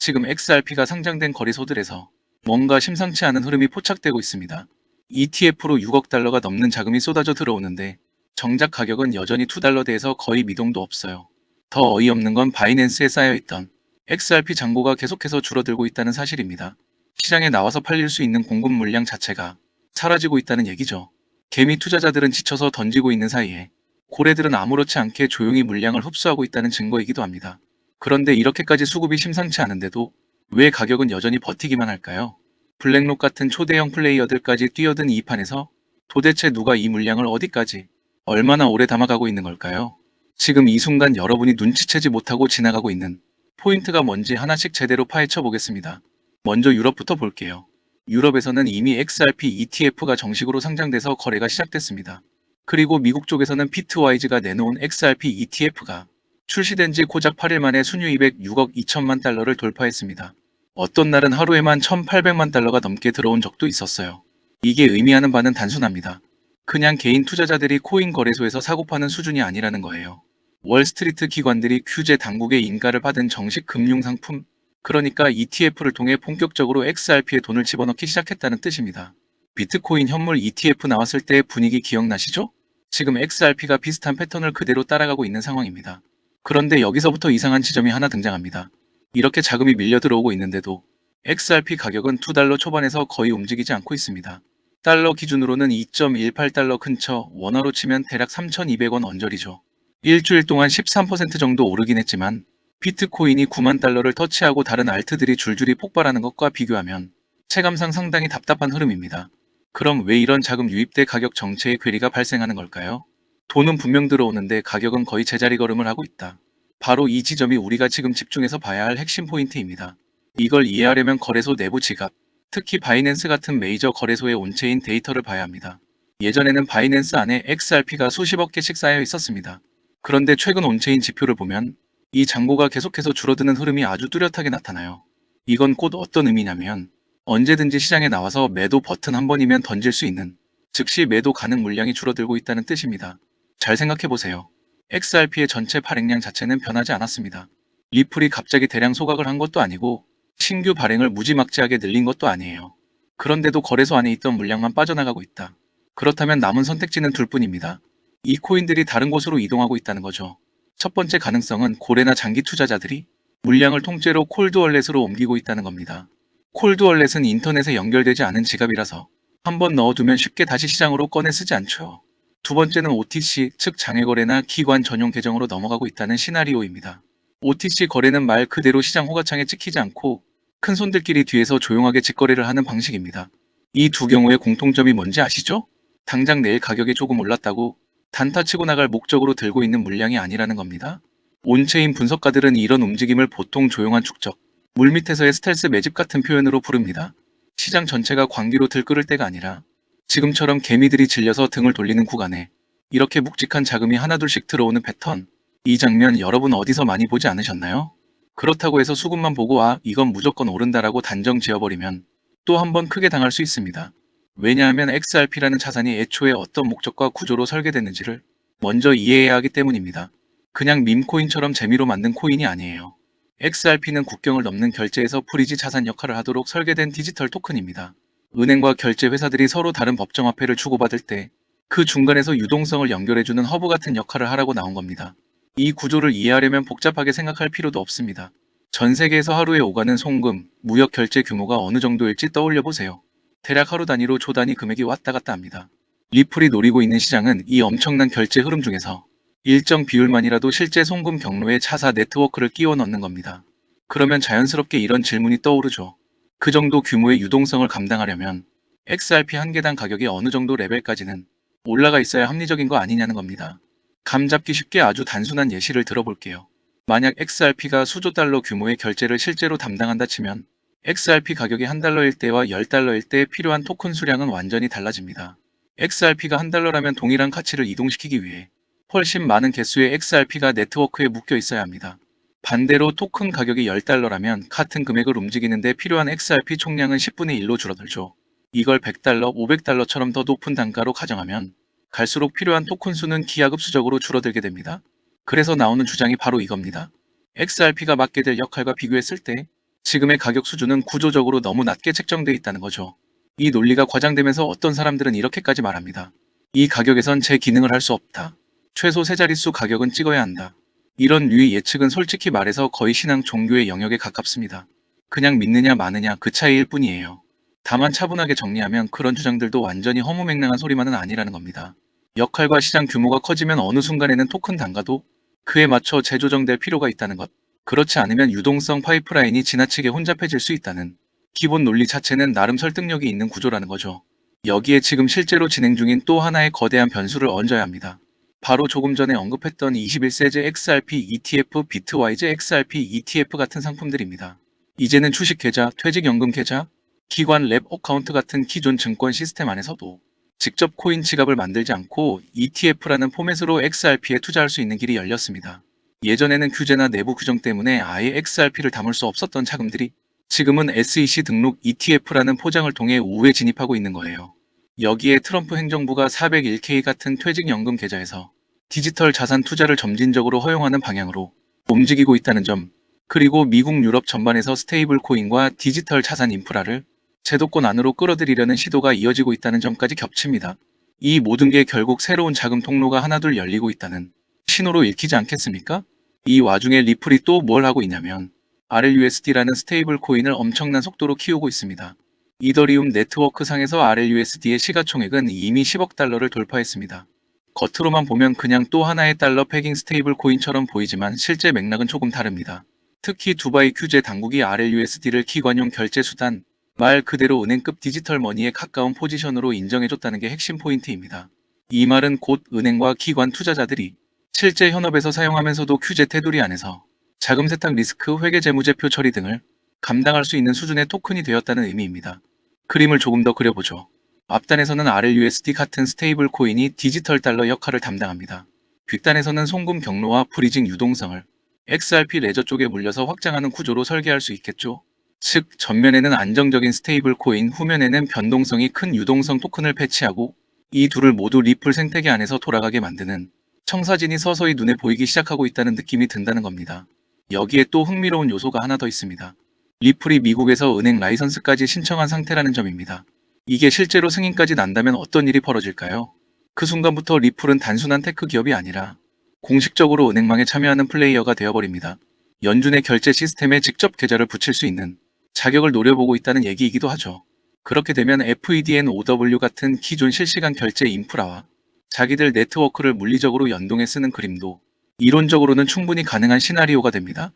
지금 XRP가 상장된 거래소들에서 뭔가 심상치 않은 흐름이 포착되고 있습니다. ETF로 6억 달러가 넘는 자금이 쏟아져 들어오는데 정작 가격은 여전히 2달러대에서 거의 미동도 없어요. 더 어이없는 건 바이낸스에 쌓여있던 XRP 잔고가 계속해서 줄어들고 있다는 사실입니다. 시장에 나와서 팔릴 수 있는 공급 물량 자체가 사라지고 있다는 얘기죠. 개미 투자자들은 지쳐서 던지고 있는 사이에 고래들은 아무렇지 않게 조용히 물량을 흡수하고 있다는 증거이기도 합니다. 그런데 이렇게까지 수급이 심상치 않은데도 왜 가격은 여전히 버티기만 할까요? 블랙록 같은 초대형 플레이어들까지 뛰어든 이 판에서 도대체 누가 이 물량을 어디까지 얼마나 오래 담아가고 있는 걸까요? 지금 이 순간 여러분이 눈치채지 못하고 지나가고 있는 포인트가 뭔지 하나씩 제대로 파헤쳐 보겠습니다. 먼저 유럽부터 볼게요. 유럽에서는 이미 XRP ETF가 정식으로 상장돼서 거래가 시작됐습니다. 그리고 미국 쪽에서는 피트와이즈가 내놓은 XRP ETF가 출시된 지 고작 8일 만에 순유입액 6억 2천만 달러를 돌파했습니다. 어떤 날은 하루에만 1,800만 달러가 넘게 들어온 적도 있었어요. 이게 의미하는 바는 단순합니다. 그냥 개인 투자자들이 코인 거래소에서 사고 파는 수준이 아니라는 거예요. 월스트리트 기관들이 규제 당국의 인가를 받은 정식 금융상품, 그러니까 ETF를 통해 본격적으로 XRP에 돈을 집어넣기 시작했다는 뜻입니다. 비트코인 현물 ETF 나왔을 때의 분위기 기억나시죠? 지금 XRP가 비슷한 패턴을 그대로 따라가고 있는 상황입니다. 그런데 여기서부터 이상한 지점이 하나 등장합니다. 이렇게 자금이 밀려 들어오고 있는데도 XRP 가격은 2달러 초반에서 거의 움직이지 않고 있습니다. 달러 기준으로는 2.18달러 근처, 원화로 치면 대략 3,200원 언저리죠. 일주일 동안 13% 정도 오르긴 했지만 비트코인이 9만 달러를 터치하고 다른 알트들이 줄줄이 폭발하는 것과 비교하면 체감상 상당히 답답한 흐름입니다. 그럼 왜 이런 자금 유입대 가격 정체의 괴리가 발생하는 걸까요? 돈은 분명 들어오는데 가격은 거의 제자리 걸음을 하고 있다. 바로 이 지점이 우리가 지금 집중해서 봐야 할 핵심 포인트입니다. 이걸 이해하려면 거래소 내부 지갑, 특히 바이낸스 같은 메이저 거래소의 온체인 데이터를 봐야 합니다. 예전에는 바이낸스 안에 XRP가 수십억 개씩 쌓여 있었습니다. 그런데 최근 온체인 지표를 보면 이 잔고가 계속해서 줄어드는 흐름이 아주 뚜렷하게 나타나요. 이건 곧 어떤 의미냐면 언제든지 시장에 나와서 매도 버튼 한 번이면 던질 수 있는 즉시 매도 가능 물량이 줄어들고 있다는 뜻입니다. 잘 생각해보세요. XRP의 전체 발행량 자체는 변하지 않았습니다. 리플이 갑자기 대량 소각을 한 것도 아니고 신규 발행을 무지막지하게 늘린 것도 아니에요. 그런데도 거래소 안에 있던 물량만 빠져나가고 있다. 그렇다면 남은 선택지는 둘뿐입니다. 이 코인들이 다른 곳으로 이동하고 있다는 거죠. 첫 번째 가능성은 고래나 장기 투자자들이 물량을 통째로 콜드월렛으로 옮기고 있다는 겁니다. 콜드월렛은 인터넷에 연결되지 않은 지갑이라서 한번 넣어두면 쉽게 다시 시장으로 꺼내 쓰지 않죠. 두 번째는 OTC, 즉 장외거래나 기관 전용 계정으로 넘어가고 있다는 시나리오입니다. OTC 거래는 말 그대로 시장 호가창에 찍히지 않고 큰 손들끼리 뒤에서 조용하게 직거래를 하는 방식입니다. 이 두 경우의 공통점이 뭔지 아시죠? 당장 내일 가격이 조금 올랐다고 단타 치고 나갈 목적으로 들고 있는 물량이 아니라는 겁니다. 온체인 분석가들은 이런 움직임을 보통 조용한 축적, 물밑에서의 스텔스 매집 같은 표현으로 부릅니다. 시장 전체가 광기로 들끓을 때가 아니라 지금처럼 개미들이 질려서 등을 돌리는 구간에 이렇게 묵직한 자금이 하나둘씩 들어오는 패턴, 이 장면 여러분 어디서 많이 보지 않으셨나요? 그렇다고 해서 수급만 보고 이건 무조건 오른다라고 단정 지어버리면 또 한 번 크게 당할 수 있습니다. 왜냐하면 XRP라는 자산이 애초에 어떤 목적과 구조로 설계됐는지를 먼저 이해해야 하기 때문입니다. 그냥 밈코인처럼 재미로 만든 코인이 아니에요. XRP는 국경을 넘는 결제에서 프리지 자산 역할을 하도록 설계된 디지털 토큰입니다. 은행과 결제 회사들이 서로 다른 법정화폐를 주고받을 때 그 중간에서 유동성을 연결해주는 허브 같은 역할을 하라고 나온 겁니다. 이 구조를 이해하려면 복잡하게 생각할 필요도 없습니다. 전 세계에서 하루에 오가는 송금, 무역 결제 규모가 어느 정도일지 떠올려 보세요. 대략 하루 단위로 조 단위 금액이 왔다 갔다 합니다. 리플이 노리고 있는 시장은 이 엄청난 결제 흐름 중에서 일정 비율만이라도 실제 송금 경로에 차사 네트워크를 끼워 넣는 겁니다. 그러면 자연스럽게 이런 질문이 떠오르죠. 그 정도 규모의 유동성을 감당하려면 XRP 한 개당 가격이 어느 정도 레벨까지는 올라가 있어야 합리적인 거 아니냐는 겁니다. 감 잡기 쉽게 아주 단순한 예시를 들어볼게요. 만약 XRP가 수조 달러 규모의 결제를 실제로 담당한다 치면 XRP 가격이 한 달러일 때와 10달러일 때 필요한 토큰 수량은 완전히 달라집니다. XRP가 한 달러라면 동일한 가치를 이동시키기 위해 훨씬 많은 개수의 XRP가 네트워크에 묶여 있어야 합니다. 반대로 토큰 가격이 10달러라면 같은 금액을 움직이는데 필요한 XRP 총량은 10분의 1로 줄어들죠. 이걸 100달러, 500달러처럼 더 높은 단가로 가정하면 갈수록 필요한 토큰 수는 기하급수적으로 줄어들게 됩니다. 그래서 나오는 주장이 바로 이겁니다. XRP가 맡게 될 역할과 비교했을 때 지금의 가격 수준은 구조적으로 너무 낮게 책정돼 있다는 거죠. 이 논리가 과장되면서 어떤 사람들은 이렇게까지 말합니다. 이 가격에선 제 기능을 할 수 없다. 최소 세 자릿수 가격은 찍어야 한다. 이런 류의 예측은 솔직히 말해서 거의 신앙 종교의 영역에 가깝습니다. 그냥 믿느냐 마느냐 그 차이일 뿐이에요. 다만 차분하게 정리하면 그런 주장들도 완전히 허무맹랑한 소리만은 아니라는 겁니다. 역할과 시장 규모가 커지면 어느 순간에는 토큰 단가도 그에 맞춰 재조정될 필요가 있다는 것. 그렇지 않으면 유동성 파이프라인이 지나치게 혼잡해질 수 있다는 기본 논리 자체는 나름 설득력이 있는 구조라는 거죠. 여기에 지금 실제로 진행 중인 또 하나의 거대한 변수를 얹어야 합니다. 바로 조금 전에 언급했던 21세제 XRP ETF, 비트와이즈 XRP ETF 같은 상품들입니다. 이제는 주식 계좌, 퇴직연금 계좌, 기관 랩 어카운트 같은 기존 증권 시스템 안에서도 직접 코인 지갑을 만들지 않고 ETF라는 포맷으로 XRP에 투자할 수 있는 길이 열렸습니다. 예전에는 규제나 내부 규정 때문에 아예 XRP를 담을 수 없었던 자금들이 지금은 SEC 등록 ETF라는 포장을 통해 우회 진입하고 있는 거예요. 여기에 트럼프 행정부가 401k 같은 퇴직연금 계좌에서 디지털 자산 투자를 점진적으로 허용하는 방향으로 움직이고 있다는 점, 그리고 미국 유럽 전반에서 스테이블 코인과 디지털 자산 인프라를 제도권 안으로 끌어들이려는 시도가 이어지고 있다는 점까지 겹칩니다. 이 모든 게 결국 새로운 자금 통로가 하나둘 열리고 있다는 신호로 읽히지 않겠습니까? 이 와중에 리플이 또 뭘 하고 있냐면 RLUSD라는 스테이블 코인을 엄청난 속도로 키우고 있습니다. 이더리움 네트워크 상에서 RLUSD의 시가총액은 이미 10억 달러를 돌파했습니다. 겉으로만 보면 그냥 또 하나의 달러 패깅 스테이블 코인처럼 보이지만 실제 맥락은 조금 다릅니다. 특히 두바이 규제 당국이 RLUSD를 기관용 결제 수단, 말 그대로 은행급 디지털 머니에 가까운 포지션으로 인정해줬다는 게 핵심 포인트입니다. 이 말은 곧 은행과 기관 투자자들이 실제 현업에서 사용하면서도 규제 테두리 안에서 자금 세탁 리스크, 회계 재무제표 처리 등을 감당할 수 있는 수준의 토큰이 되었다는 의미입니다. 그림을 조금 더 그려보죠. 앞단에서는 RLUSD 같은 스테이블 코인이 디지털 달러 역할을 담당합니다. 뒷단에서는 송금 경로와 프리징 유동성을 XRP 레저 쪽에 물려서 확장하는 구조로 설계할 수 있겠죠. 즉, 전면에는 안정적인 스테이블 코인, 후면에는 변동성이 큰 유동성 토큰을 배치하고 이 둘을 모두 리플 생태계 안에서 돌아가게 만드는 청사진이 서서히 눈에 보이기 시작하고 있다는 느낌이 든다는 겁니다. 여기에 또 흥미로운 요소가 하나 더 있습니다. 리플이 미국에서 은행 라이선스까지 신청한 상태라는 점입니다. 이게 실제로 승인까지 난다면 어떤 일이 벌어질까요? 그 순간부터 리플은 단순한 테크 기업이 아니라 공식적으로 은행망에 참여하는 플레이어가 되어버립니다. 연준의 결제 시스템에 직접 계좌를 붙일 수 있는 자격을 노려보고 있다는 얘기이기도 하죠. 그렇게 되면 FEDN-OW 같은 기존 실시간 결제 인프라와 자기들 네트워크를 물리적으로 연동해 쓰는 그림도 이론적으로는 충분히 가능한 시나리오가 됩니다.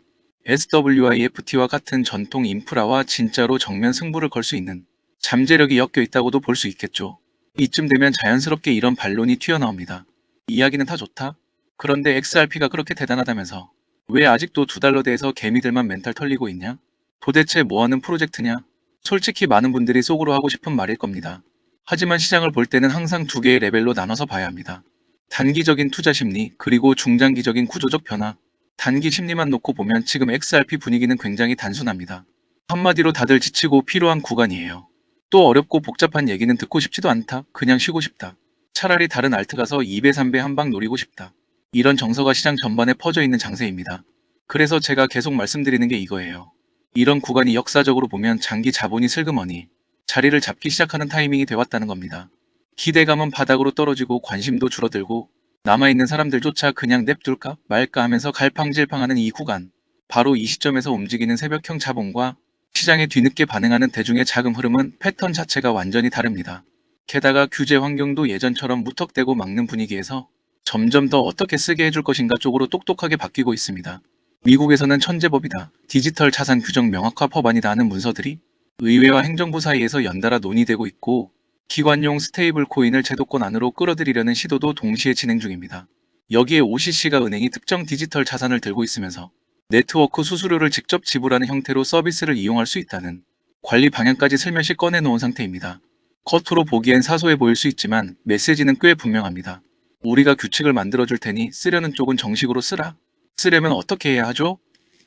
SWIFT와 같은 전통 인프라와 진짜로 정면 승부를 걸 수 있는 잠재력이 엮여 있다고도 볼 수 있겠죠. 이쯤 되면 자연스럽게 이런 반론이 튀어나옵니다. 이야기는 다 좋다. 그런데 XRP가 그렇게 대단하다면서 왜 아직도 $2대에서 개미들만 멘탈 털리고 있냐? 도대체 뭐하는 프로젝트냐? 솔직히 많은 분들이 속으로 하고 싶은 말일 겁니다. 하지만 시장을 볼 때는 항상 두 개의 레벨로 나눠서 봐야 합니다. 단기적인 투자 심리, 그리고 중장기적인 구조적 변화. 단기 심리만 놓고 보면 지금 XRP 분위기는 굉장히 단순합니다. 한마디로 다들 지치고 피로한 구간이에요. 또 어렵고 복잡한 얘기는 듣고 싶지도 않다. 그냥 쉬고 싶다. 차라리 다른 알트 가서 2배 3배 한 방 노리고 싶다. 이런 정서가 시장 전반에 퍼져 있는 장세입니다. 그래서 제가 계속 말씀드리는 게 이거예요. 이런 구간이 역사적으로 보면 장기 자본이 슬그머니 자리를 잡기 시작하는 타이밍이 되었다는 겁니다. 기대감은 바닥으로 떨어지고 관심도 줄어들고 남아있는 사람들조차 그냥 냅둘까 말까 하면서 갈팡질팡하는 이 구간. 바로 이 시점에서 움직이는 새벽형 자본과 시장에 뒤늦게 반응하는 대중의 자금 흐름은 패턴 자체가 완전히 다릅니다. 게다가 규제 환경도 예전처럼 무턱대고 막는 분위기에서 점점 더 어떻게 쓰게 해줄 것인가 쪽으로 똑똑하게 바뀌고 있습니다. 미국에서는 천재법이다, 디지털 자산 규정 명확화 법안이다 하는 문서들이 의회와 행정부 사이에서 연달아 논의되고 있고 기관용 스테이블 코인을 제도권 안으로 끌어들이려는 시도도 동시에 진행 중입니다. 여기에 OCC가 은행이 특정 디지털 자산을 들고 있으면서 네트워크 수수료를 직접 지불하는 형태로 서비스를 이용할 수 있다는 관리 방향까지 슬며시 꺼내놓은 상태입니다. 겉으로 보기엔 사소해 보일 수 있지만 메시지는 꽤 분명합니다. 우리가 규칙을 만들어줄 테니 쓰려는 쪽은 정식으로 쓰라. 쓰려면 어떻게 해야 하죠?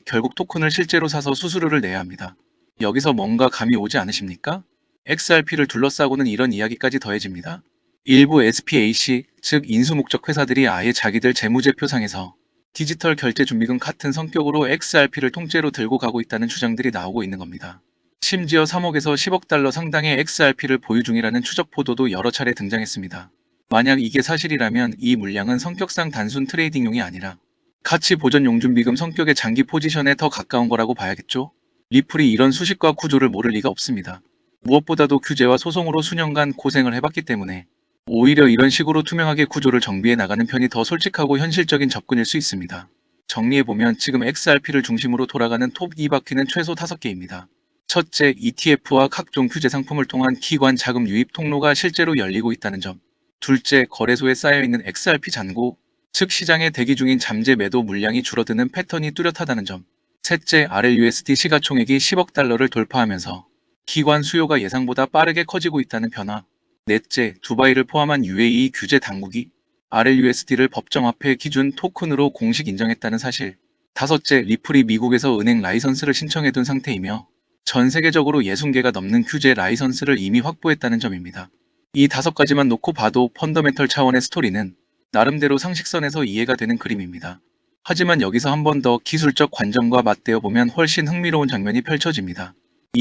결국 토큰을 실제로 사서 수수료를 내야 합니다. 여기서 뭔가 감이 오지 않으십니까? XRP를 둘러싸고는 이런 이야기까지 더해집니다. 일부 SPAC, 즉 인수목적 회사들이 아예 자기들 재무제표상에서 디지털 결제 준비금 같은 성격으로 XRP를 통째로 들고 가고 있다는 주장들이 나오고 있는 겁니다. 심지어 3억에서 10억 달러 상당의 XRP를 보유 중이라는 추적 보도도 여러 차례 등장했습니다. 만약 이게 사실이라면 이 물량은 성격상 단순 트레이딩용이 아니라 가치 보전용 준비금 성격의 장기 포지션에 더 가까운 거라고 봐야겠죠? 리플이 이런 수식과 구조를 모를 리가 없습니다. 무엇보다도 규제와 소송으로 수년간 고생을 해봤기 때문에 오히려 이런 식으로 투명하게 구조를 정비해 나가는 편이 더 솔직하고 현실적인 접근일 수 있습니다. 정리해보면 지금 XRP를 중심으로 돌아가는 톱 2바퀴는 최소 5개입니다. 첫째, ETF와 각종 규제 상품을 통한 기관 자금 유입 통로가 실제로 열리고 있다는 점. 둘째, 거래소에 쌓여있는 XRP 잔고, 즉 시장에 대기 중인 잠재 매도 물량이 줄어드는 패턴이 뚜렷하다는 점. 셋째, RLUSD 시가총액이 10억 달러를 돌파하면서 기관 수요가 예상보다 빠르게 커지고 있다는 변화. 넷째, 두바이를 포함한 UAE 규제 당국이 RLUSD를 법정화폐 기준 토큰으로 공식 인정했다는 사실. 다섯째, 리플이 미국에서 은행 라이선스를 신청해둔 상태이며 전 세계적으로 60개가 넘는 규제 라이선스를 이미 확보했다는 점입니다. 이 5가지만 놓고 봐도 펀더멘털 차원의 스토리는 나름대로 상식선에서 이해가 되는 그림입니다. 하지만 여기서 한 번 더 기술적 관점과 맞대어 보면 훨씬 흥미로운 장면이 펼쳐집니다.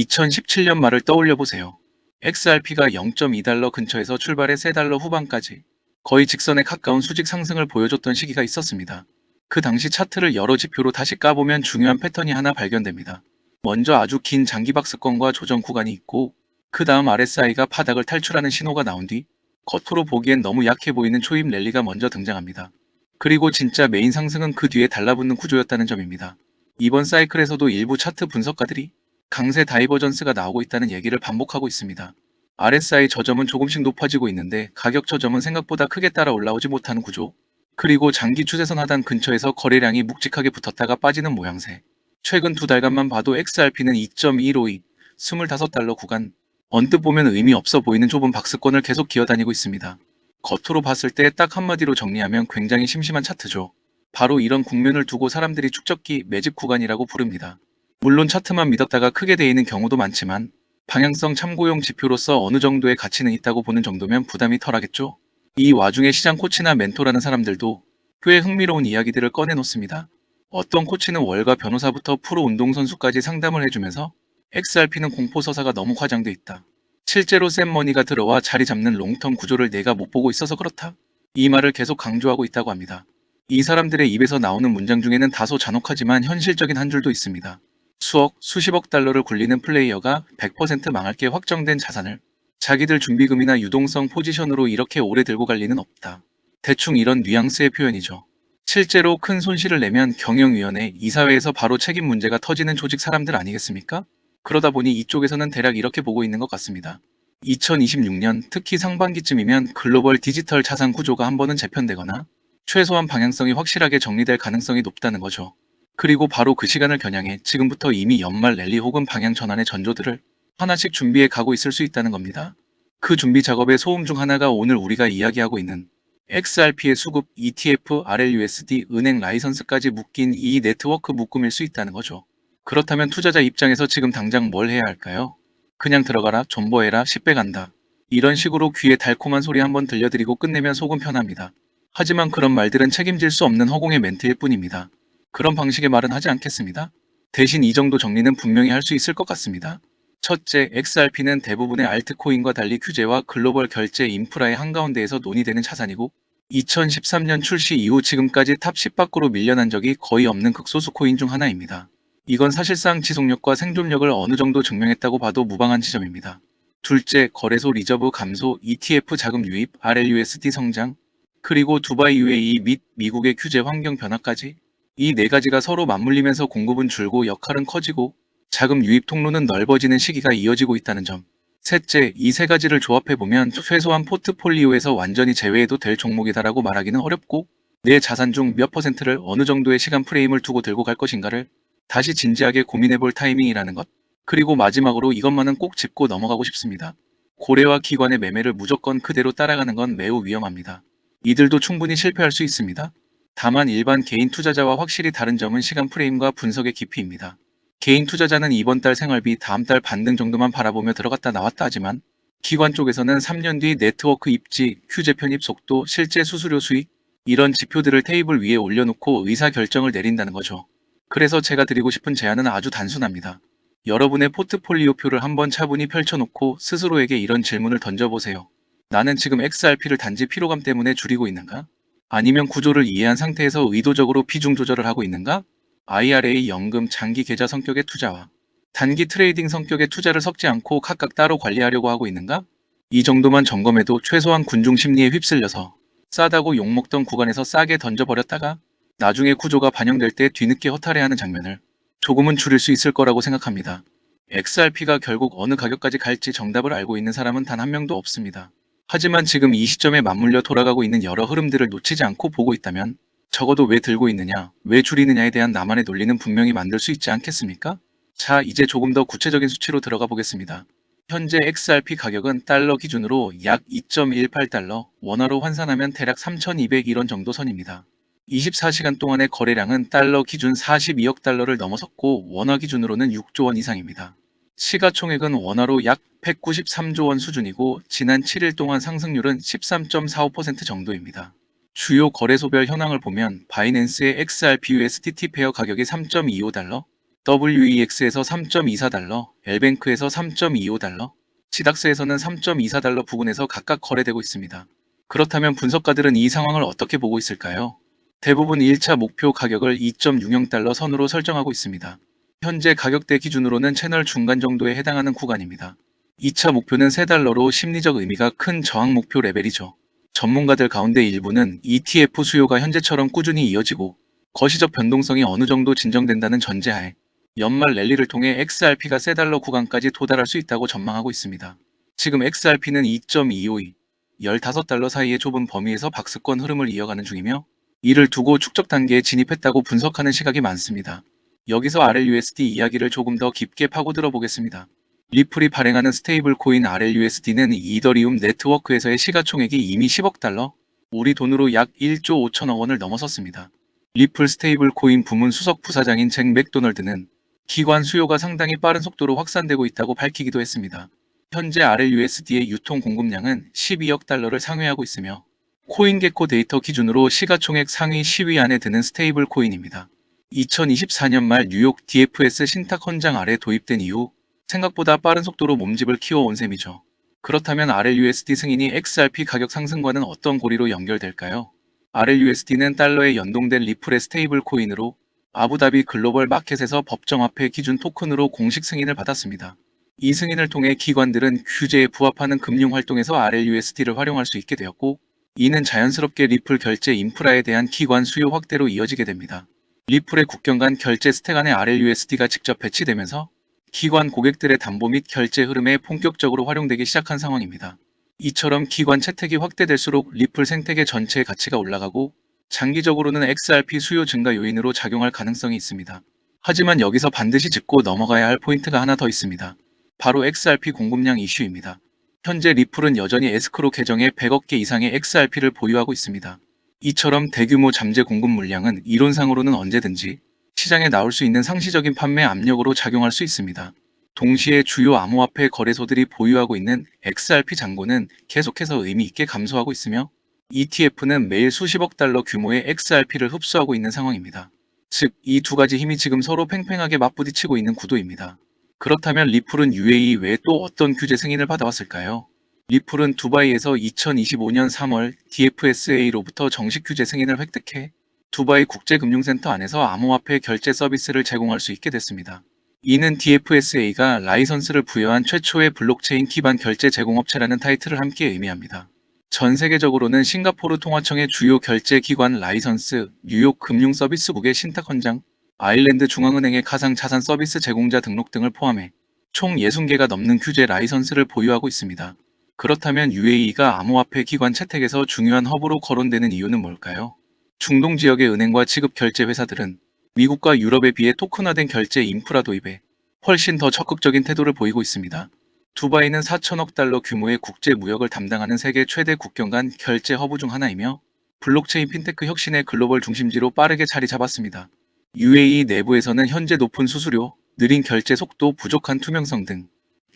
2017년 말을 떠올려 보세요. XRP가 0.2달러 근처에서 출발해 3달러 후반까지 거의 직선에 가까운 수직 상승을 보여줬던 시기가 있었습니다. 그 당시 차트를 여러 지표로 다시 까보면 중요한 패턴이 하나 발견됩니다. 먼저 아주 긴 장기 박스권과 조정 구간이 있고 그 다음 RSI가 바닥을 탈출하는 신호가 나온 뒤 겉으로 보기엔 너무 약해 보이는 초입 랠리가 먼저 등장합니다. 그리고 진짜 메인 상승은 그 뒤에 달라붙는 구조였다는 점입니다. 이번 사이클에서도 일부 차트 분석가들이 강세 다이버전스가 나오고 있다는 얘기를 반복하고 있습니다. RSI 저점은 조금씩 높아지고 있는데 가격 저점은 생각보다 크게 따라 올라오지 못하는 구조. 그리고 장기 추세선 하단 근처에서 거래량이 묵직하게 붙었다가 빠지는 모양새. 최근 2달간만 봐도 XRP는 2.152, 25달러 구간, 언뜻 보면 의미 없어 보이는 좁은 박스권을 계속 기어다니고 있습니다. 겉으로 봤을 때 딱 한마디로 정리하면 굉장히 심심한 차트죠. 바로 이런 국면을 두고 사람들이 축적기 매집 구간이라고 부릅니다. 물론 차트만 믿었다가 크게 데이는 경우도 많지만 방향성 참고용 지표로서 어느 정도의 가치는 있다고 보는 정도면 부담이 덜하겠죠. 이 와중에 시장 코치나 멘토라는 사람들도 꽤 흥미로운 이야기들을 꺼내놓습니다. 어떤 코치는 월가 변호사부터 프로 운동선수까지 상담을 해주면서 XRP는 공포서사가 너무 과장돼 있다. 실제로 샘머니가 들어와 자리 잡는 롱텀 구조를 내가 못 보고 있어서 그렇다. 이 말을 계속 강조하고 있다고 합니다. 이 사람들의 입에서 나오는 문장 중에는 다소 잔혹하지만 현실적인 한 줄도 있습니다. 수억, 수십억 달러를 굴리는 플레이어가 100% 망할 게 확정된 자산을 자기들 준비금이나 유동성 포지션으로 이렇게 오래 들고 갈 리는 없다. 대충 이런 뉘앙스의 표현이죠. 실제로 큰 손실을 내면 경영위원회, 이사회에서 바로 책임 문제가 터지는 조직 사람들 아니겠습니까? 그러다 보니 이쪽에서는 대략 이렇게 보고 있는 것 같습니다. 2026년, 특히 상반기쯤이면 글로벌 디지털 자산 구조가 한 번은 재편되거나 최소한 방향성이 확실하게 정리될 가능성이 높다는 거죠. 그리고 바로 그 시간을 겨냥해 지금부터 이미 연말 랠리 혹은 방향 전환의 전조들을 하나씩 준비해 가고 있을 수 있다는 겁니다. 그 준비 작업의 소음 중 하나가 오늘 우리가 이야기하고 있는 XRP의 수급, ETF, RLUSD, 은행 라이선스까지 묶인 이 네트워크 묶음일 수 있다는 거죠. 그렇다면 투자자 입장에서 지금 당장 뭘 해야 할까요? 그냥 들어가라, 존버해라, 10배 간다. 이런 식으로 귀에 달콤한 소리 한번 들려드리고 끝내면 속은 편합니다. 하지만 그런 말들은 책임질 수 없는 허공의 멘트일 뿐입니다. 그런 방식의 말은 하지 않겠습니다. 대신 이 정도 정리는 분명히 할 수 있을 것 같습니다. 첫째, XRP는 대부분의 알트코인과 달리 규제와 글로벌 결제 인프라의 한가운데에서 논의되는 자산이고 2013년 출시 이후 지금까지 탑 10 밖으로 밀려난 적이 거의 없는 극소수 코인 중 하나입니다. 이건 사실상 지속력과 생존력을 어느 정도 증명했다고 봐도 무방한 지점입니다. 둘째, 거래소 리저브 감소, ETF 자금 유입, RLUSD 성장, 그리고 두바이 UAE 및 미국의 규제 환경 변화까지 이 4가지가 서로 맞물리면서 공급은 줄고 역할은 커지고 자금 유입 통로는 넓어지는 시기가 이어지고 있다는 점. 셋째, 이 3가지를 조합해보면 최소한 포트폴리오에서 완전히 제외해도 될 종목이다라고 말하기는 어렵고 내 자산 중 몇 퍼센트를 어느 정도의 시간 프레임을 두고 들고 갈 것인가를 다시 진지하게 고민해볼 타이밍이라는 것. 그리고 마지막으로 이것만은 꼭 짚고 넘어가고 싶습니다. 고래와 기관의 매매를 무조건 그대로 따라가는 건 매우 위험합니다. 이들도 충분히 실패할 수 있습니다. 다만 일반 개인 투자자와 확실히 다른 점은 시간 프레임과 분석의 깊이입니다. 개인 투자자는 이번 달 생활비, 다음 달 반등 정도만 바라보며 들어갔다 나왔다 하지만 기관 쪽에서는 3년 뒤 네트워크 입지, 규제 편입 속도, 실제 수수료 수익, 이런 지표들을 테이블 위에 올려놓고 의사결정을 내린다는 거죠. 그래서 제가 드리고 싶은 제안은 아주 단순합니다. 여러분의 포트폴리오표를 한번 차분히 펼쳐놓고 스스로에게 이런 질문을 던져보세요. 나는 지금 XRP를 단지 피로감 때문에 줄이고 있는가? 아니면 구조를 이해한 상태에서 의도적으로 비중 조절을 하고 있는가? IRA 연금 장기 계좌 성격의 투자와 단기 트레이딩 성격의 투자를 섞지 않고 각각 따로 관리하려고 하고 있는가? 이 정도만 점검해도 최소한 군중 심리에 휩쓸려서 싸다고 욕먹던 구간에서 싸게 던져버렸다가 나중에 구조가 반영될 때 뒤늦게 허탈해하는 장면을 조금은 줄일 수 있을 거라고 생각합니다. XRP가 결국 어느 가격까지 갈지 정답을 알고 있는 사람은 단 한 명도 없습니다. 하지만 지금 이 시점에 맞물려 돌아가고 있는 여러 흐름들을 놓치지 않고 보고 있다면 적어도 왜 들고 있느냐, 왜 줄이느냐에 대한 나만의 논리는 분명히 만들 수 있지 않겠습니까? 자, 이제 조금 더 구체적인 수치로 들어가 보겠습니다. 현재 XRP 가격은 달러 기준으로 약 2.18달러, 원화로 환산하면 대략 3,201원 정도 선입니다. 24시간 동안의 거래량은 달러 기준 42억 달러를 넘어섰고 원화 기준으로는 6조 원 이상입니다. 시가총액은 원화로 약 193조 원 수준이고 지난 7일 동안 상승률은 13.45% 정도입니다. 주요 거래소별 현황을 보면 바이낸스의 XRP-USDT 페어 가격이 3.25달러, WEX에서 3.24달러, 엘뱅크에서 3.25달러, 시닥스에서는 3.24달러 부근에서 각각 거래되고 있습니다. 그렇다면 분석가들은 이 상황을 어떻게 보고 있을까요? 대부분 1차 목표 가격을 2.60달러 선으로 설정하고 있습니다. 현재 가격대 기준으로는 채널 중간 정도에 해당하는 구간입니다. 2차 목표는 3달러로 심리적 의미가 큰 저항 목표 레벨이죠. 전문가들 가운데 일부는 ETF 수요가 현재처럼 꾸준히 이어지고 거시적 변동성이 어느 정도 진정된다는 전제하에 연말 랠리를 통해 XRP가 3달러 구간까지 도달할 수 있다고 전망하고 있습니다. 지금 XRP는 2.252, 15달러 사이의 좁은 범위에서 박스권 흐름을 이어가는 중이며 이를 두고 축적 단계에 진입했다고 분석하는 시각이 많습니다. 여기서 RLUSD 이야기를 조금 더 깊게 파고들어 보겠습니다. 리플이 발행하는 스테이블 코인 RLUSD는 이더리움 네트워크에서의 시가총액이 이미 10억 달러, 우리 돈으로 약 1조 5천억 원을 넘어섰습니다. 리플 스테이블 코인 부문 수석 부사장인 잭 맥도널드는 기관 수요가 상당히 빠른 속도로 확산되고 있다고 밝히기도 했습니다. 현재 RLUSD의 유통 공급량은 12억 달러를 상회하고 있으며 코인게코 데이터 기준으로 시가총액 상위 10위 안에 드는 스테이블 코인입니다. 2024년 말 뉴욕 DFS 신탁 헌장 아래 도입된 이후 생각보다 빠른 속도로 몸집을 키워온 셈이죠. 그렇다면 RLUSD 승인이 XRP 가격 상승과는 어떤 고리로 연결될까요? RLUSD는 달러에 연동된 리플의 스테이블 코인으로 아부다비 글로벌 마켓에서 법정화폐 기준 토큰으로 공식 승인을 받았습니다. 이 승인을 통해 기관들은 규제에 부합하는 금융 활동에서 RLUSD를 활용할 수 있게 되었고, 이는 자연스럽게 리플 결제 인프라에 대한 기관 수요 확대로 이어지게 됩니다. 리플의 국경 간 결제 스택 안에 RLUSD가 직접 배치되면서 기관 고객들의 담보 및 결제 흐름에 본격적으로 활용되기 시작한 상황입니다. 이처럼 기관 채택이 확대될수록 리플 생태계 전체의 가치가 올라가고 장기적으로는 XRP 수요 증가 요인으로 작용할 가능성이 있습니다. 하지만 여기서 반드시 짚고 넘어가야 할 포인트가 하나 더 있습니다. 바로 XRP 공급량 이슈입니다. 현재 리플은 여전히 에스크로 계정에 100억 개 이상의 XRP를 보유하고 있습니다. 이처럼 대규모 잠재 공급 물량은 이론상으로는 언제든지 시장에 나올 수 있는 상시적인 판매 압력으로 작용할 수 있습니다. 동시에 주요 암호화폐 거래소들이 보유하고 있는 XRP 잔고는 계속해서 의미 있게 감소하고 있으며 ETF는 매일 수십억 달러 규모의 XRP를 흡수하고 있는 상황입니다. 즉, 이 두 가지 힘이 지금 서로 팽팽하게 맞부딪히고 있는 구도입니다. 그렇다면 리플은 UAE 외에 또 어떤 규제 승인을 받아왔을까요? 리플은 두바이에서 2025년 3월 DFSA로부터 정식 규제 승인을 획득해 두바이 국제금융센터 안에서 암호화폐 결제 서비스를 제공할 수 있게 됐습니다. 이는 DFSA가 라이선스를 부여한 최초의 블록체인 기반 결제 제공업체라는 타이틀을 함께 의미합니다. 전 세계적으로는 싱가포르 통화청의 주요 결제 기관 라이선스, 뉴욕 금융서비스국의 신탁헌장, 아일랜드 중앙은행의 가상자산 서비스 제공자 등록 등을 포함해 총 60개가 넘는 규제 라이선스를 보유하고 있습니다. 그렇다면 UAE가 암호화폐 기관 채택에서 중요한 허브로 거론되는 이유는 뭘까요? 중동 지역의 은행과 지급 결제 회사들은 미국과 유럽에 비해 토큰화된 결제 인프라 도입에 훨씬 더 적극적인 태도를 보이고 있습니다. 두바이는 4천억 달러 규모의 국제 무역을 담당하는 세계 최대 국경 간 결제 허브 중 하나이며 블록체인 핀테크 혁신의 글로벌 중심지로 빠르게 자리 잡았습니다. UAE 내부에서는 현재 높은 수수료, 느린 결제 속도, 부족한 투명성 등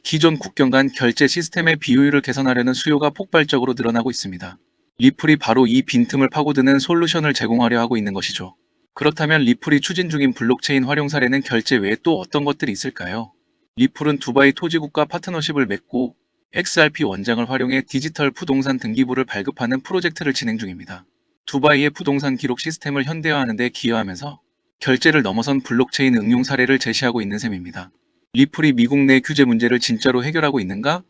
기존 국경 간 결제 시스템의 비효율을 개선하려는 수요가 폭발적으로 늘어나고 있습니다. 리플이 바로 이 빈틈을 파고드는 솔루션을 제공하려 하고 있는 것이죠. 그렇다면 리플이 추진 중인 블록체인 활용 사례는 결제 외에 또 어떤 것들이 있을까요? 리플은 두바이 토지국가 파트너십을 맺고 XRP 원장을 활용해 디지털 부동산 등기부를 발급하는 프로젝트를 진행 중입니다. 두바이의 부동산 기록 시스템을 현대화하는 데 기여하면서 결제를 넘어선 블록체인 응용 사례를 제시하고 있는 셈입니다. 리플이 미국 내 규제 문제를 진짜로 해결하고 있는가?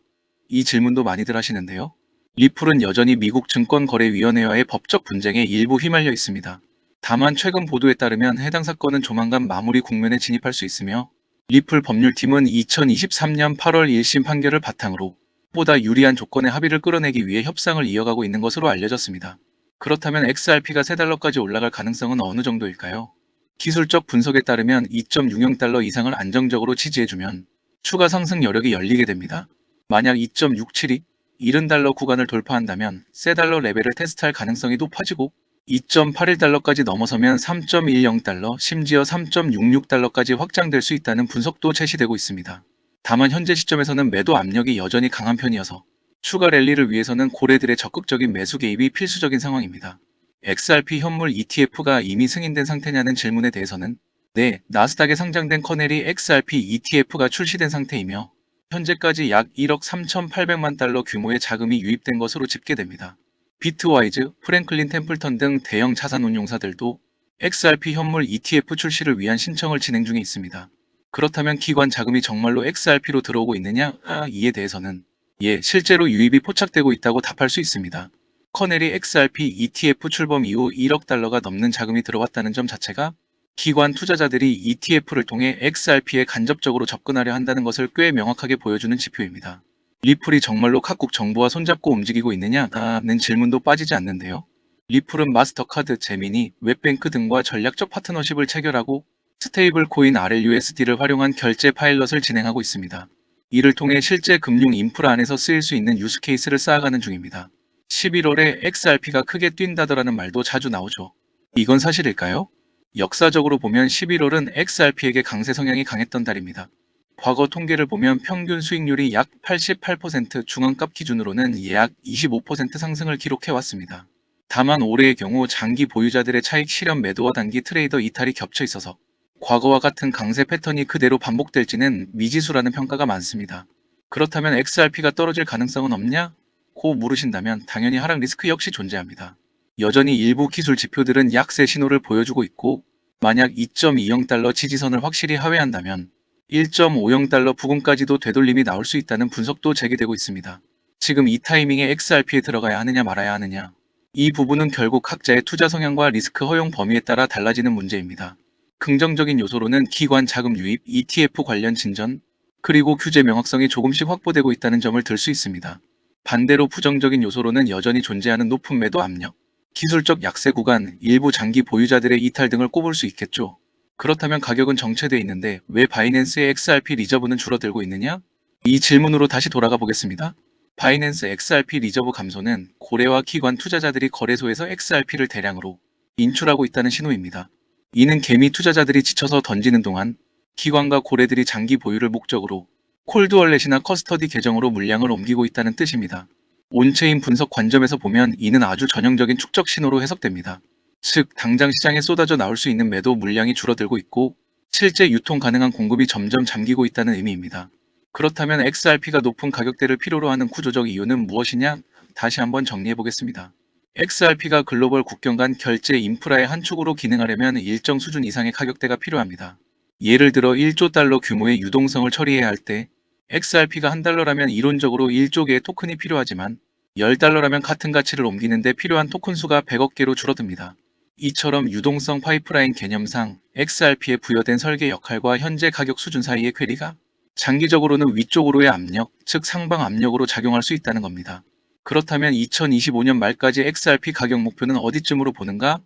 이 질문도 많이들 하시는데요. 리플은 여전히 미국 증권거래위원회와의 법적 분쟁에 일부 휘말려 있습니다. 다만 최근 보도에 따르면 해당 사건은 조만간 마무리 국면에 진입할 수 있으며 리플 법률팀은 2023년 8월 1심 판결을 바탕으로 보다 유리한 조건의 합의를 끌어내기 위해 협상을 이어가고 있는 것으로 알려졌습니다. 그렇다면 XRP가 3달러까지 올라갈 가능성은 어느 정도일까요? 기술적 분석에 따르면 2.60달러 이상을 안정적으로 지지해주면 추가 상승 여력이 열리게 됩니다. 만약 2.672, 70달러 구간을 돌파한다면 3달러 레벨을 테스트할 가능성이 높아지고 2.81달러까지 넘어서면 3.10달러, 심지어 3.66달러까지 확장될 수 있다는 분석도 제시되고 있습니다. 다만 현재 시점에서는 매도 압력이 여전히 강한 편이어서 추가 랠리를 위해서는 고래들의 적극적인 매수 개입이 필수적인 상황입니다. XRP 현물 ETF가 이미 승인된 상태냐는 질문에 대해서는 네, 나스닥에 상장된 커넬이 XRP ETF가 출시된 상태이며 현재까지 약 1억 3,800만 달러 규모의 자금이 유입된 것으로 집계됩니다. 비트와이즈, 프랭클린 템플턴 등 대형 자산운용사들도 XRP 현물 ETF 출시를 위한 신청을 진행 중에 있습니다. 그렇다면 기관 자금이 정말로 XRP로 들어오고 있느냐? 이에 대해서는 예, 실제로 유입이 포착되고 있다고 답할 수 있습니다. 커넬이 XRP ETF 출범 이후 1억 달러가 넘는 자금이 들어왔다는 점 자체가 기관 투자자들이 ETF를 통해 XRP에 간접적으로 접근하려 한다는 것을 꽤 명확하게 보여주는 지표입니다. 리플이 정말로 각국 정부와 손잡고 움직이고 있느냐는 질문도 빠지지 않는데요. 리플은 마스터카드, 제미니, 웹뱅크 등과 전략적 파트너십을 체결하고 스테이블 코인 RLUSD를 활용한 결제 파일럿을 진행하고 있습니다. 이를 통해 실제 금융 인프라 안에서 쓰일 수 있는 유스케이스를 쌓아가는 중입니다. 11월에 XRP가 크게 뛴다더라는 말도 자주 나오죠. 이건 사실일까요? 역사적으로 보면 11월은 XRP에게 강세 성향이 강했던 달입니다. 과거 통계를 보면 평균 수익률이 약 88%, 중앙값 기준으로는 약 25% 상승을 기록해왔습니다. 다만 올해의 경우 장기 보유자들의 차익 실현 매도와 단기 트레이더 이탈이 겹쳐 있어서 과거와 같은 강세 패턴이 그대로 반복될지는 미지수라는 평가가 많습니다. 그렇다면 XRP가 떨어질 가능성은 없냐? 고 물으신다면 당연히 하락 리스크 역시 존재합니다. 여전히 일부 기술 지표들은 약세 신호를 보여주고 있고 만약 2.20달러 지지선을 확실히 하회한다면 1.50달러 부근까지도 되돌림이 나올 수 있다는 분석도 제기되고 있습니다. 지금 이 타이밍에 XRP에 들어가야 하느냐 말아야 하느냐. 이 부분은 결국 각자의 투자 성향과 리스크 허용 범위에 따라 달라지는 문제입니다. 긍정적인 요소로는 기관 자금 유입, ETF 관련 진전, 그리고 규제 명확성이 조금씩 확보되고 있다는 점을 들 수 있습니다. 반대로 부정적인 요소로는 여전히 존재하는 높은 매도 압력, 기술적 약세 구간, 일부 장기 보유자들의 이탈 등을 꼽을 수 있겠죠. 그렇다면 가격은 정체되어 있는데 왜 바이낸스의 XRP 리저브는 줄어들고 있느냐? 이 질문으로 다시 돌아가 보겠습니다. 바이낸스 XRP 리저브 감소는 고래와 기관 투자자들이 거래소에서 XRP를 대량으로 인출하고 있다는 신호입니다. 이는 개미 투자자들이 지쳐서 던지는 동안 기관과 고래들이 장기 보유를 목적으로 콜드월렛이나 커스터디 계정으로 물량을 옮기고 있다는 뜻입니다. 온체인 분석 관점에서 보면 이는 아주 전형적인 축적 신호로 해석됩니다. 즉, 당장 시장에 쏟아져 나올 수 있는 매도 물량이 줄어들고 있고 실제 유통 가능한 공급이 점점 잠기고 있다는 의미입니다. 그렇다면 XRP가 높은 가격대를 필요로 하는 구조적 이유는 무엇이냐? 다시 한번 정리해 보겠습니다. XRP가 글로벌 국경 간 결제 인프라의 한 축으로 기능하려면 일정 수준 이상의 가격대가 필요합니다. 예를 들어 1조 달러 규모의 유동성을 처리해야 할 때 XRP가 1달러라면 이론적으로 1조 개의 토큰이 필요하지만 10달러라면 같은 가치를 옮기는 데 필요한 토큰 수가 100억 개로 줄어듭니다. 이처럼 유동성 파이프라인 개념상 XRP에 부여된 설계 역할과 현재 가격 수준 사이의 괴리가 장기적으로는 위쪽으로의 압력, 즉 상방 압력으로 작용할 수 있다는 겁니다. 그렇다면 2025년 말까지 XRP 가격 목표는 어디쯤으로 보는가?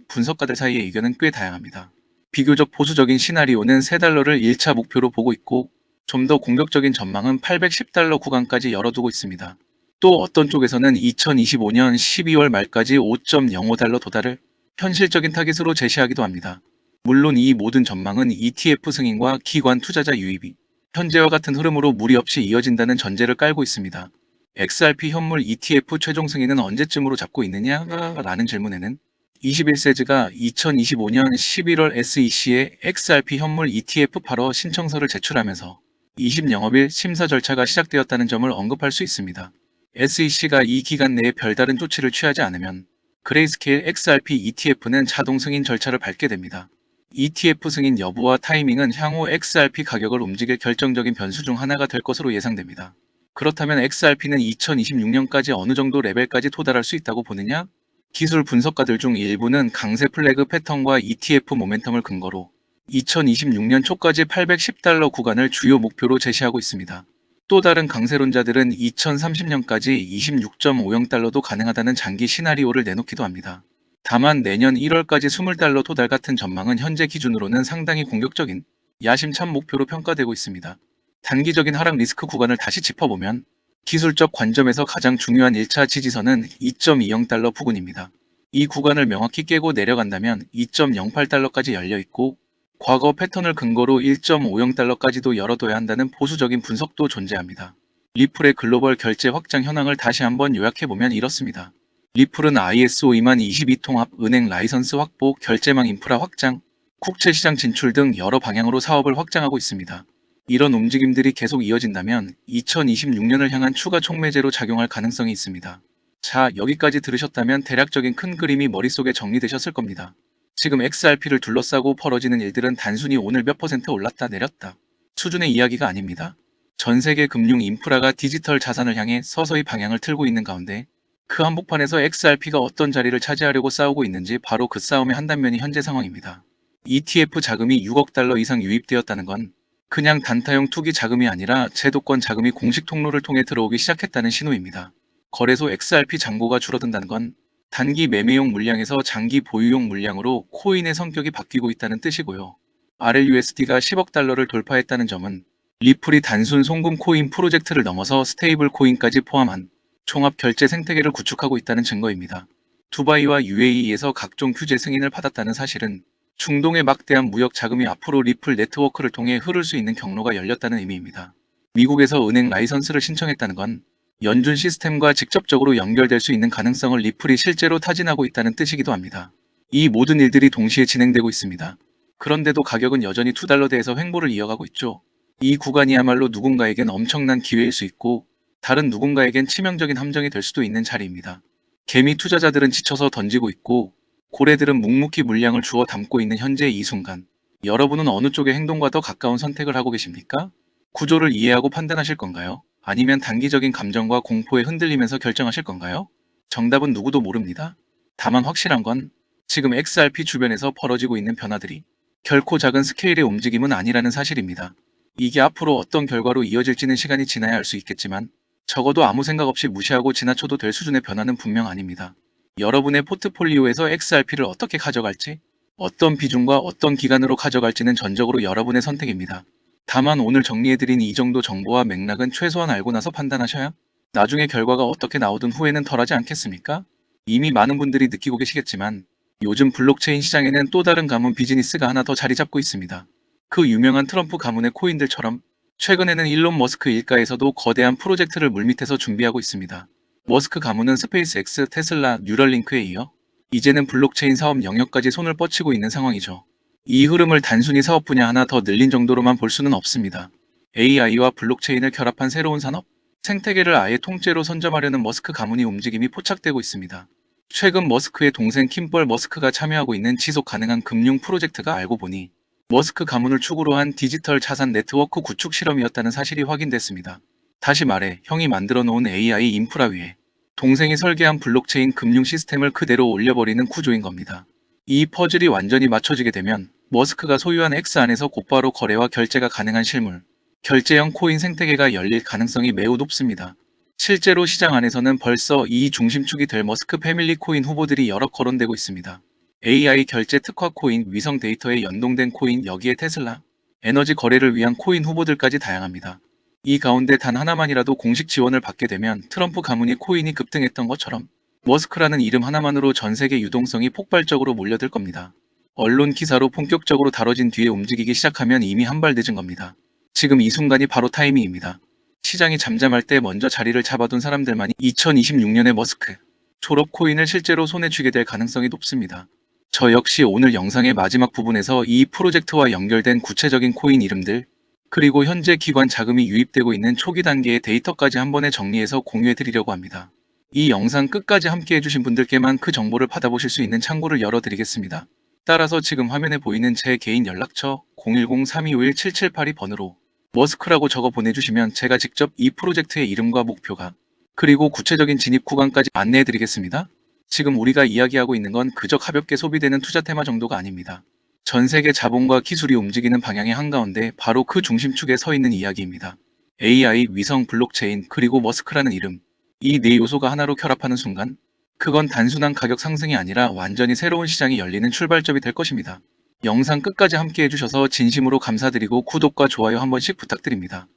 분석가들 사이의 의견은 꽤 다양합니다. 비교적 보수적인 시나리오는 3달러를 1차 목표로 보고 있고 좀 더 공격적인 전망은 810달러 구간까지 열어두고 있습니다. 또 어떤 쪽에서는 2025년 12월 말까지 5.05달러 도달을 현실적인 타깃으로 제시하기도 합니다. 물론 이 모든 전망은 ETF 승인과 기관 투자자 유입이 현재와 같은 흐름으로 무리 없이 이어진다는 전제를 깔고 있습니다. XRP 현물 ETF 최종 승인은 언제쯤으로 잡고 있느냐라는 질문에는 21세즈가 2025년 11월 SEC에 XRP 현물 ETF 팔어 신청서를 제출하면서 20영업일 심사 절차가 시작되었다는 점을 언급할 수 있습니다. SEC가 이 기간 내에 별다른 조치를 취하지 않으면 그레이스케일 XRP ETF는 자동 승인 절차를 밟게 됩니다. ETF 승인 여부와 타이밍은 향후 XRP 가격을 움직일 결정적인 변수 중 하나가 될 것으로 예상됩니다. 그렇다면 XRP는 2026년까지 어느 정도 레벨까지 도달할 수 있다고 보느냐? 기술 분석가들 중 일부는 강세 플래그 패턴과 ETF 모멘텀을 근거로 2026년 초까지 810달러 구간을 주요 목표로 제시하고 있습니다. 또 다른 강세론자들은 2030년까지 26.50달러도 가능하다는 장기 시나리오를 내놓기도 합니다. 다만 내년 1월까지 20달러 도달 같은 전망은 현재 기준으로는 상당히 공격적인 야심찬 목표로 평가되고 있습니다. 단기적인 하락 리스크 구간을 다시 짚어보면 기술적 관점에서 가장 중요한 1차 지지선은 2.20달러 부근입니다. 이 구간을 명확히 깨고 내려간다면 2.08달러까지 열려있고 과거 패턴을 근거로 1.50달러까지도 열어둬야 한다는 보수적인 분석도 존재합니다. 리플의 글로벌 결제 확장 현황을 다시 한번 요약해보면 이렇습니다. 리플은 ISO 20022통합, 은행 라이선스 확보, 결제망 인프라 확장, 국채시장 진출 등 여러 방향으로 사업을 확장하고 있습니다. 이런 움직임들이 계속 이어진다면 2026년을 향한 추가 촉매제로 작용할 가능성이 있습니다. 자, 여기까지 들으셨다면 대략적인 큰 그림이 머릿속에 정리되셨을 겁니다. 지금 XRP를 둘러싸고 벌어지는 일들은 단순히 오늘 몇 퍼센트 올랐다 내렸다 수준의 이야기가 아닙니다. 전 세계 금융 인프라가 디지털 자산을 향해 서서히 방향을 틀고 있는 가운데 그 한복판에서 XRP가 어떤 자리를 차지하려고 싸우고 있는지 바로 그 싸움의 한 단면이 현재 상황입니다. ETF 자금이 6억 달러 이상 유입되었다는 건 그냥 단타형 투기 자금이 아니라 제도권 자금이 공식 통로를 통해 들어오기 시작했다는 신호입니다. 거래소 XRP 잔고가 줄어든다는 건 단기 매매용 물량에서 장기 보유용 물량으로 코인의 성격이 바뀌고 있다는 뜻이고요. RLUSD가 10억 달러를 돌파했다는 점은 리플이 단순 송금 코인 프로젝트를 넘어서 스테이블 코인까지 포함한 종합 결제 생태계를 구축하고 있다는 증거입니다. 두바이와 UAE에서 각종 규제 승인을 받았다는 사실은 중동의 막대한 무역 자금이 앞으로 리플 네트워크를 통해 흐를 수 있는 경로가 열렸다는 의미입니다. 미국에서 은행 라이선스를 신청했다는 건 연준 시스템과 직접적으로 연결될 수 있는 가능성을 리플이 실제로 타진하고 있다는 뜻이기도 합니다. 이 모든 일들이 동시에 진행되고 있습니다. 그런데도 가격은 여전히 2달러대에서 횡보를 이어가고 있죠. 이 구간이야말로 누군가에겐 엄청난 기회일 수 있고 다른 누군가에겐 치명적인 함정이 될 수도 있는 자리입니다. 개미 투자자들은 지쳐서 던지고 있고 고래들은 묵묵히 물량을 주워 담고 있는 현재 이 순간, 여러분은 어느 쪽의 행동과 더 가까운 선택을 하고 계십니까? 구조를 이해하고 판단하실 건가요? 아니면 단기적인 감정과 공포에 흔들리면서 결정하실 건가요? 정답은 누구도 모릅니다. 다만 확실한 건 지금 XRP 주변에서 벌어지고 있는 변화들이 결코 작은 스케일의 움직임은 아니라는 사실입니다. 이게 앞으로 어떤 결과로 이어질지는 시간이 지나야 알 수 있겠지만 적어도 아무 생각 없이 무시하고 지나쳐도 될 수준의 변화는 분명 아닙니다. 여러분의 포트폴리오에서 XRP를 어떻게 가져갈지, 어떤 비중과 어떤 기간으로 가져갈지는 전적으로 여러분의 선택입니다. 다만 오늘 정리해드린 이 정도 정보와 맥락은 최소한 알고 나서 판단하셔야 나중에 결과가 어떻게 나오든 후회는 덜하지 않겠습니까? 이미 많은 분들이 느끼고 계시겠지만 요즘 블록체인 시장에는 또 다른 가문 비즈니스가 하나 더 자리 잡고 있습니다. 그 유명한 트럼프 가문의 코인들처럼 최근에는 일론 머스크 일가에서도 거대한 프로젝트를 물밑에서 준비하고 있습니다. 머스크 가문은 스페이스X, 테슬라, 뉴럴링크에 이어 이제는 블록체인 사업 영역까지 손을 뻗치고 있는 상황이죠. 이 흐름을 단순히 사업 분야 하나 더 늘린 정도로만 볼 수는 없습니다. AI와 블록체인을 결합한 새로운 산업, 생태계를 아예 통째로 선점하려는 머스크 가문의 움직임이 포착되고 있습니다. 최근 머스크의 동생 킴벌 머스크가 참여하고 있는 지속 가능한 금융 프로젝트가 알고 보니 머스크 가문을 축으로 한 디지털 자산 네트워크 구축 실험이었다는 사실이 확인됐습니다. 다시 말해 형이 만들어 놓은 AI 인프라 위에 동생이 설계한 블록체인 금융 시스템을 그대로 올려버리는 구조인 겁니다. 이 퍼즐이 완전히 맞춰지게 되면 머스크가 소유한 X 안에서 곧바로 거래와 결제가 가능한 실물, 결제형 코인 생태계가 열릴 가능성이 매우 높습니다. 실제로 시장 안에서는 벌써 이 중심축이 될 머스크 패밀리 코인 후보들이 여러 거론되고 있습니다. AI 결제 특화 코인, 위성 데이터에 연동된 코인, 여기에 테슬라, 에너지 거래를 위한 코인 후보들까지 다양합니다. 이 가운데 단 하나만이라도 공식 지원을 받게 되면 트럼프 가문이 코인이 급등했던 것처럼 머스크라는 이름 하나만으로 전 세계 유동성이 폭발적으로 몰려들 겁니다. 언론 기사로 본격적으로 다뤄진 뒤에 움직이기 시작하면 이미 한 발 늦은 겁니다. 지금 이 순간이 바로 타이밍입니다. 시장이 잠잠할 때 먼저 자리를 잡아둔 사람들만이 2026년에 머스크 졸업 코인을 실제로 손에 쥐게 될 가능성이 높습니다. 저 역시 오늘 영상의 마지막 부분에서 이 프로젝트와 연결된 구체적인 코인 이름들, 그리고 현재 기관 자금이 유입되고 있는 초기 단계의 데이터까지 한 번에 정리해서 공유해 드리려고 합니다. 이 영상 끝까지 함께 해주신 분들께만 그 정보를 받아보실 수 있는 창구를 열어드리겠습니다. 따라서 지금 화면에 보이는 제 개인 연락처 010-3251-7782번으로 머스크라고 적어 보내주시면 제가 직접 이 프로젝트의 이름과 목표가, 그리고 구체적인 진입 구간까지 안내해 드리겠습니다. 지금 우리가 이야기하고 있는 건 그저 가볍게 소비되는 투자 테마 정도가 아닙니다. 전 세계 자본과 기술이 움직이는 방향의 한가운데 바로 그 중심축에 서 있는 이야기입니다. AI, 위성, 블록체인, 그리고 머스크라는 이름. 이 네 요소가 하나로 결합하는 순간, 그건 단순한 가격 상승이 아니라 완전히 새로운 시장이 열리는 출발점이 될 것입니다. 영상 끝까지 함께 해주셔서 진심으로 감사드리고 구독과 좋아요 한 번씩 부탁드립니다.